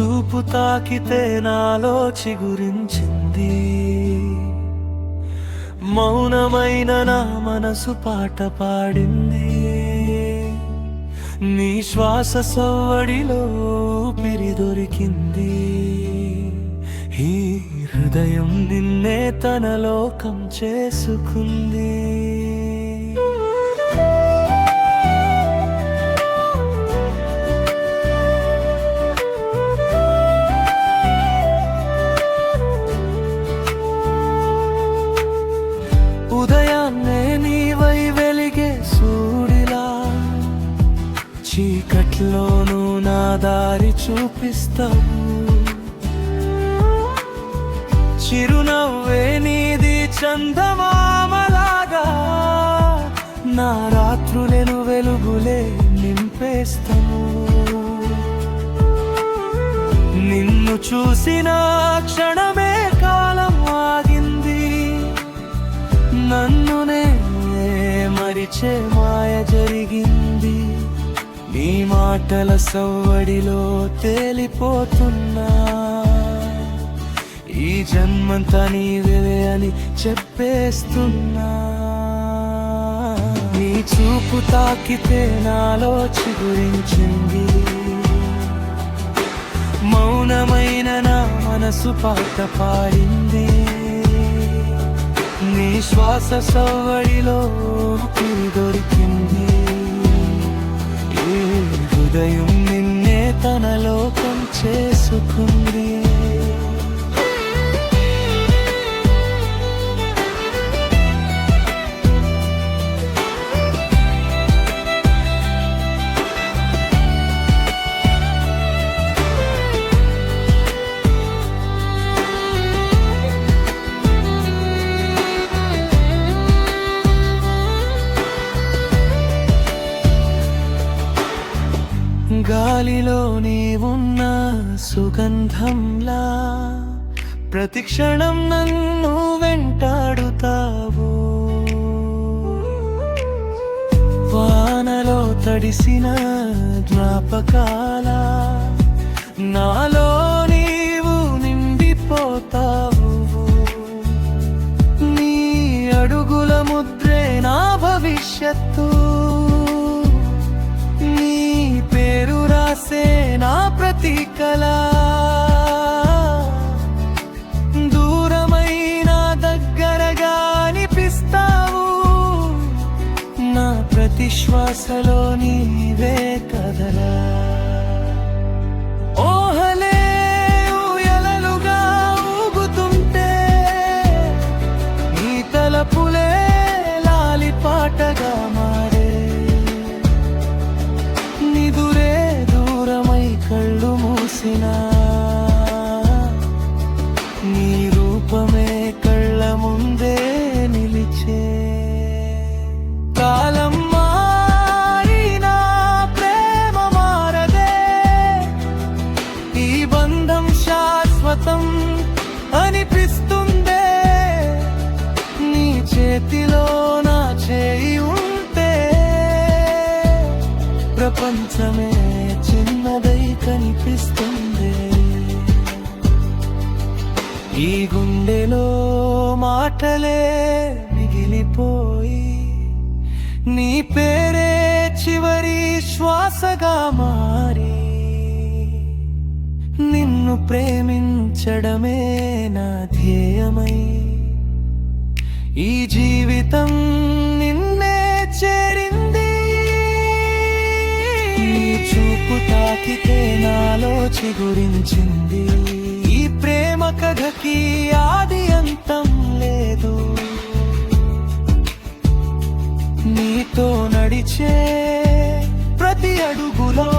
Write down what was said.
చూపు తాకితే నాలో చిగురించింది, మౌనమైన నా మనసు పాట పాడింది. నీ శ్వాస సవ్వడిలో ఊపిరి దొరికింది, ఈ హృదయం నిన్నే తన లోకం చేసుకుంది. ఉదయాన్నే నీవై వెలిగే సూర్యుడిలా, చీకట్లోనూ నా దారి చూపిస్తావు. చిరునవ్వే నీది చందమామలాగా, నా రాత్రులను వెలుగులే నింపేస్తాను. నిన్ను చూసిన క్షణమే కాలం ఆగింది, నన్నునే మరిచే మాయ జరిగింది. నీ మాటల సవ్వడిలో తేలిపోతున్నా, ఈ జన్మంతా నీవే అని చెప్పేస్తున్నా. నీ చూపు తాకితే నాలో చిగురించింది, మౌనమైన నా మనసు పాట పాడింది. నీ శ్వాస సవ్వడిలో ఊపిరి దొరికింది, ఈ హృదయం నిన్నే తన లోకం చేసుకుంది. గాలిలో నీవున్న సుగంధంలా, ప్రతి క్షణం నన్ను వెంటాడుతావు. వానలో తడిసిన జ్ఞాపకాల, నాలో నీవు నిండిపోతావు. నీ అడుగుల ముద్రే నా భవిష్యత్తు, పేరు రాసే నా ప్రతీకలా. దూరమైన దగ్గరగా అనిపిస్తావు, నా ప్రతి శ్వాసలో నీవే కదలా. ఓహలే ఊయలలుగా ఊగుతుంటే, నీ తలపులే లాలిపాటగా మారే. నిదురే దూరమై కళ్ళు మూసినా, నీ రూపమే కళ్ళ ముందే నిలిచే. కాలం మారినా ప్రేమ మారదే, ఈ బంధం శాశ్వతం అనిపిస్తుందే. నీ చేతిలో నా చేయి ఉంటే, ప్రపంచమే చిన్నదై కనిపిస్తుంది. ఈ గుండెలో మాటలే మిగిలిపోయి, నీ పేరే చివరి శ్వాసగా మారి, నిన్ను ప్రేమించడమే నా ధ్యేయమై, ఈ జీవితం నిన్నే చేరింది. చూపు తాకితే నాలో చిగురించింది, ఈ ప్రేమ కథకి ఆది అంతం లేదు. నీతో నడిచే ప్రతి అడుగులో